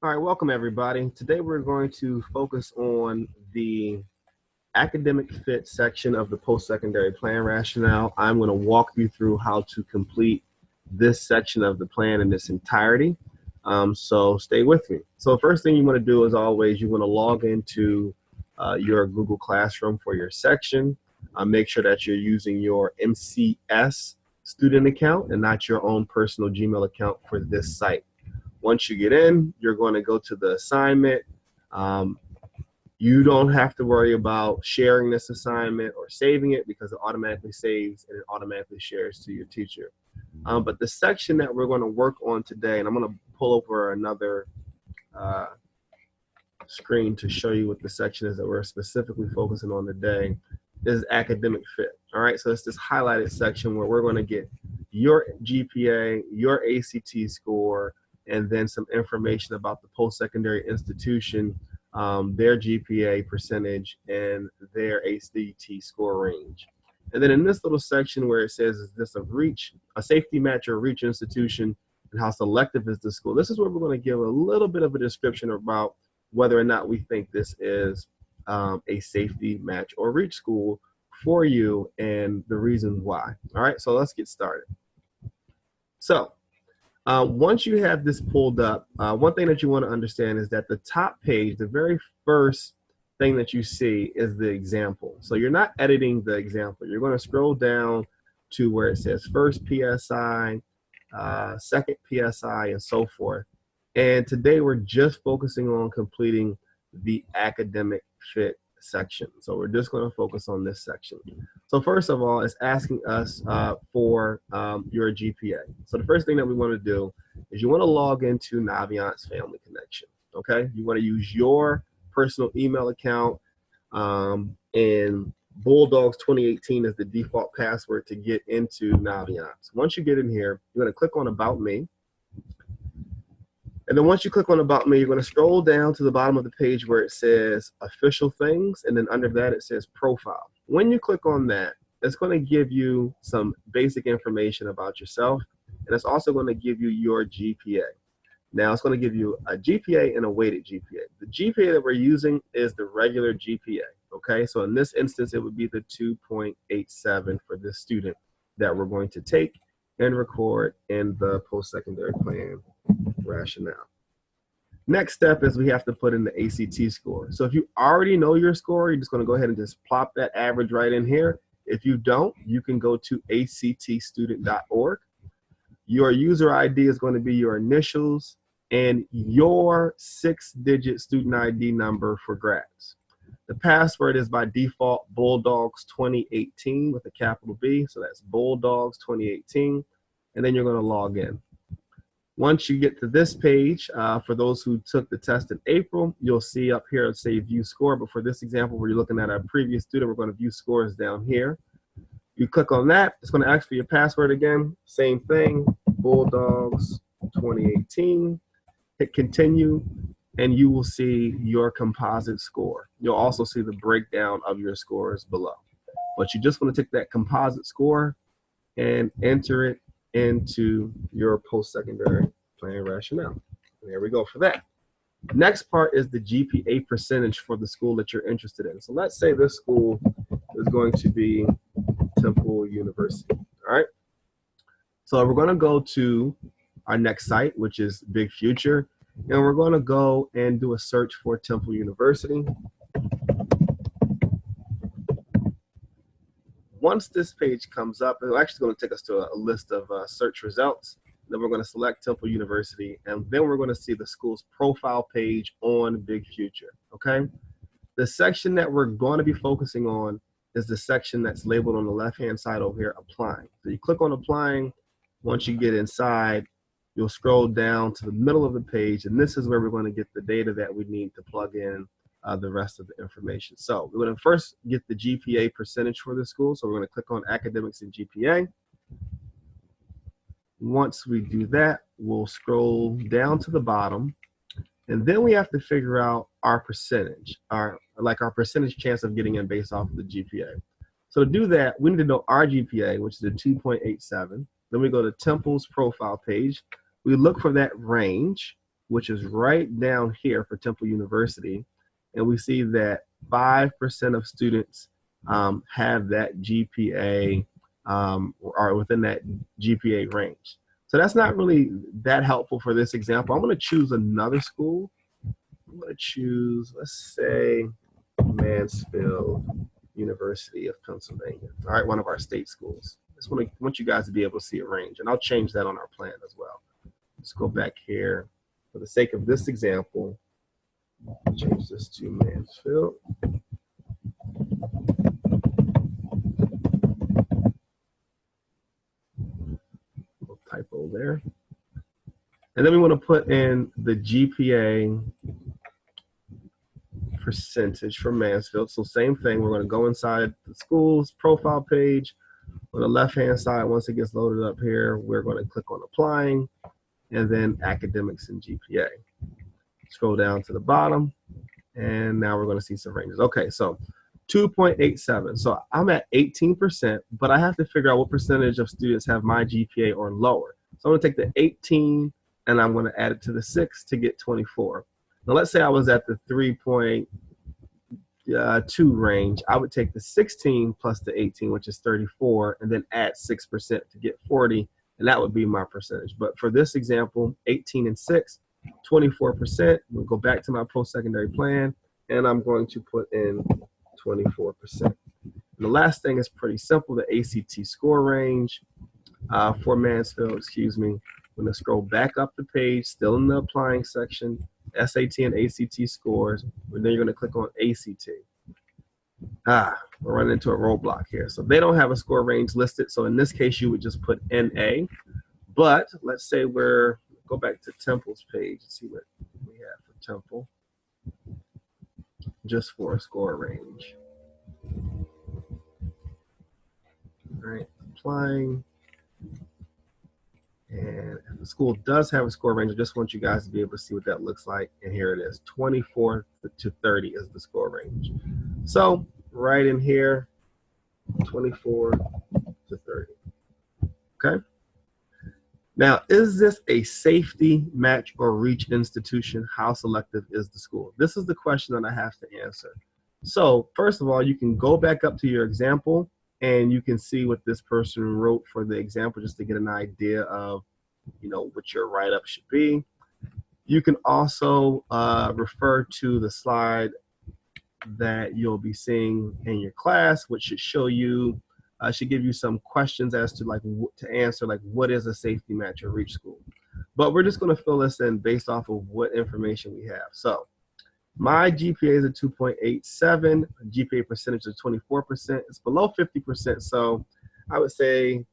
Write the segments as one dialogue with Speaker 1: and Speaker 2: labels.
Speaker 1: All right, welcome everybody. Today we're going to focus on the academic fit section of the post-secondary plan rationale. I'm going to walk you through how to complete this section of the plan in its entirety. So stay with me. So first thing you want to do, as always, you want to log into your Google Classroom for your section. Make sure that you're using your MCS student account and not your own personal Gmail account for this site. Once you get in, you're going to go to the assignment. You don't have to worry about sharing this assignment or saving it because it automatically saves and it automatically shares to your teacher. But the section that we're going to work on today, and I'm going to pull over another screen to show you what the section is that we're specifically focusing on today, is academic fit. All right, so it's this highlighted section where we're going to get your GPA, your ACT score, and then some information about the post-secondary institution, their GPA percentage, and their ACT score range. And then in this little section where it says, is this a safety match or reach institution, and how selective is the school? This is where we're going to give a little bit of a description about whether or not we think this is a safety match or reach school for you and the reasons why. All right, so let's get started. So once you have this pulled up, one thing that you want to understand is that the top page, the very first thing that you see is the example. So you're not editing the example. You're going to scroll down to where it says first PSI, second PSI, and so forth. And today we're just focusing on completing the academic fit section. So we're just going to focus on this section. So first of all, it's asking us for your GPA. So the first thing that we want to do is you want to log into Naviant's Family Connection. Okay, you want to use your personal email account, and Bulldogs 2018 is the default password to get into Naviant. So once you get in here, you're going to click on About Me. And then once you click on About Me, you're going to scroll down to the bottom of the page where it says Official Things, and then under that it says Profile. When you click on that, it's going to give you some basic information about yourself, and it's also going to give you your GPA. Now it's going to give you a GPA and a weighted GPA. The GPA that we're using is the regular GPA, okay? So in this instance, it would be the 2.87 for this student that we're going to take and record in the post-secondary plan rationale. Next step is we have to put in the ACT score. So if you already know your score, you're just going to go ahead and just plop that average right in here. If you don't, you can go to actstudent.org. Your user ID is going to be your initials and your 6-digit student ID number for grads. The password is by default Bulldogs 2018 with a capital B, so that's Bulldogs 2018, and then you're going to log in. Once you get to this page, for those who took the test in April, you'll see up here it say view score, but for this example where you're looking at our previous student, we're going to view scores down here. You click on that, it's going to ask for your password again, same thing, Bulldogs 2018, hit continue, and you will see your composite score. You'll also see the breakdown of your scores below. But you just want to take that composite score and enter it into your post-secondary plan rationale. And there we go for that. Next part is the GPA percentage for the school that you're interested in. So let's say this school is going to be Temple University, all right? So we're going to go to our next site, which is Big Future, and we're going to go and do a search for Temple University. Once this page comes up, it's actually going to take us to a list of search results. Then we're going to select Temple University, and then we're going to see the school's profile page on Big Future, okay? The section that we're going to be focusing on is the section that's labeled on the left-hand side over here, Applying. So you click on Applying. Once you get inside, you'll scroll down to the middle of the page, and this is where we're going to get the data that we need to plug in the rest of the information. So we're going to first get the GPA percentage for the school. So we're going to click on Academics and GPA. Once we do that, we'll scroll down to the bottom, and then we have to figure out our percentage, our percentage chance of getting in based off of the GPA. So to do that, we need to know our GPA, which is a 2.87. Then we go to Temple's profile page. We look for that range, which is right down here for Temple University, and we see that 5% of students have that GPA are within that GPA range. So that's not really that helpful for this example. I'm going to choose another school. I'm going to choose, let's say, Mansfield University of Pennsylvania. All right, one of our state schools. I just want you guys to be able to see a range, and I'll change that on our plan as well. Let's go back here. For the sake of this example, change this to Mansfield. Little typo there. And then we want to put in the GPA percentage for Mansfield. So same thing, we're going to go inside the school's profile page. On the left-hand side, once it gets loaded up here, we're going to click on applying, and then academics and GPA. Scroll down to the bottom, and now we're going to see some ranges. Okay, so 2.87. So I'm at 18%, but I have to figure out what percentage of students have my GPA or lower. So I'm going to take the 18, and I'm going to add it to the 6 to get 24. Now let's say I was at the 3.2 range. I would take the 16 plus the 18, which is 34, and then add 6% to get 40, and that would be my percentage. But for this example, 18 and 6, 24%. We'll go back to my post-secondary plan, and I'm going to put in 24%. And the last thing is pretty simple, the ACT score range for Mansfield, excuse me. I'm going to scroll back up the page, still in the applying section, SAT and ACT scores, and then you're going to click on ACT. We're running into a roadblock here. So they don't have a score range listed. So in this case, you would just put NA. But let's say go back to Temple's page and see what we have for Temple, just for a score range. All right, applying. And if the school does have a score range, I just want you guys to be able to see what that looks like. And here it is, 24 to 30 is the score range. So right in here, 24 to 30. Okay. Now, is this a safety, match, or reach institution? How selective is the school? This is the question that I have to answer. So first of all, you can go back up to your example, and you can see what this person wrote for the example, just to get an idea of, what your write-up should be. You can also refer to the slide that you'll be seeing in your class, which should show you, should give you some questions as to to answer, what is a safety, match, or reach school. But we're just going to fill this in based off of what information we have. So my GPA is a 2.87, GPA percentage is 24%. It's below 50%, so I would say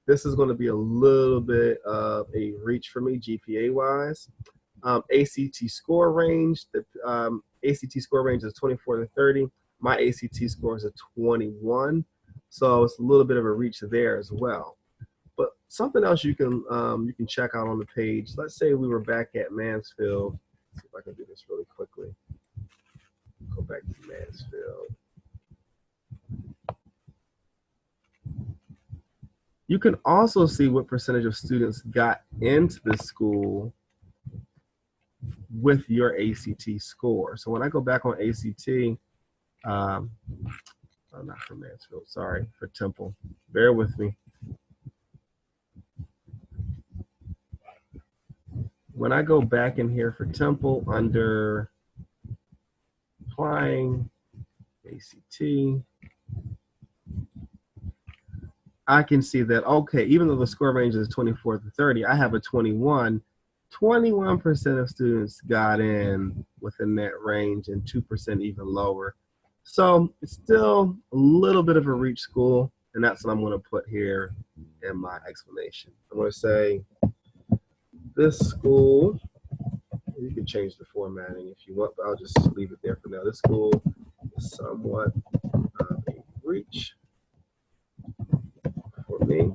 Speaker 1: this is going to be a little bit of a reach for me GPA-wise. ACT score range, the ACT score range is 24 to 30. My ACT score is a 21, so it's a little bit of a reach there as well. But something else you can check out on the page. Let's say we were back at Mansfield. See if I can do this really quickly. Go back to Mansfield. You can also see what percentage of students got into this school with your ACT score. So when I go back on ACT, oh, not for Mansfield, sorry, for Temple. Bear with me. When I go back in here for Temple under applying ACT, I can see that, okay, even though the score range is 24 to 30, I have a 21. 21% of students got in within that range and 2% even lower. So it's still a little bit of a reach school, and that's what I'm going to put here in my explanation. I'm going to say this school, you can change the formatting if you want, but I'll just leave it there for now. This school is somewhat of a reach for me.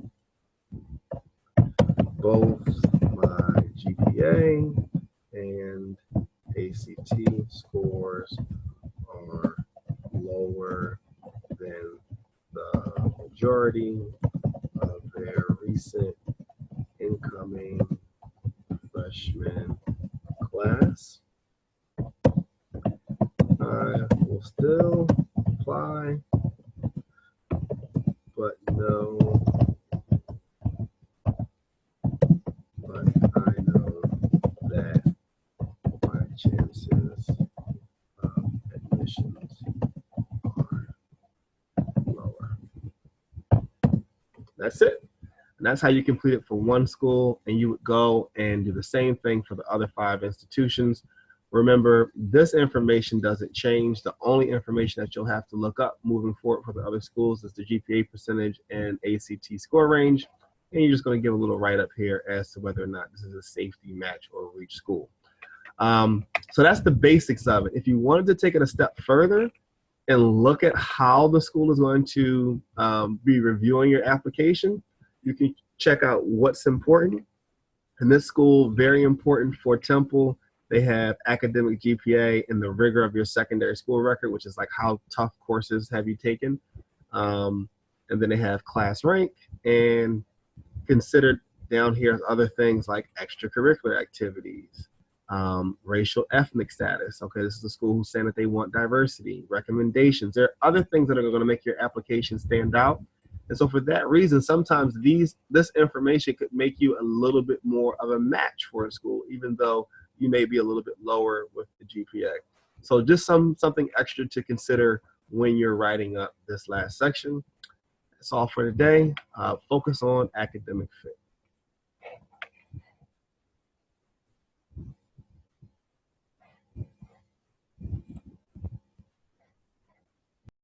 Speaker 1: Both my GPA and ACT scores are lower than the majority of their recent incoming freshmen this. I will still apply, but no, but I know that my chances of admissions are lower. That's it. And that's how you complete it for one school, and you would go and do the same thing for the other 5 institutions. Remember, this information doesn't change. The only information that you'll have to look up moving forward for the other schools is the GPA percentage and ACT score range. And you're just going to give a little write-up here as to whether or not this is a safety match or reach school. So that's the basics of it. If you wanted to take it a step further and look at how the school is going to be reviewing your application, you can check out what's important. In this school, very important for Temple, they have academic GPA and the rigor of your secondary school record, which is like how tough courses have you taken. And then they have class rank, and considered down here other things like extracurricular activities, racial ethnic status. Okay, this is a school who's saying that they want diversity, recommendations. There are other things that are going to make your application stand out. And so for that reason, sometimes this information could make you a little bit more of a match for a school, even though you may be a little bit lower with the GPA. So just something extra to consider when you're writing up this last section. That's all for today. Focus on academic fit.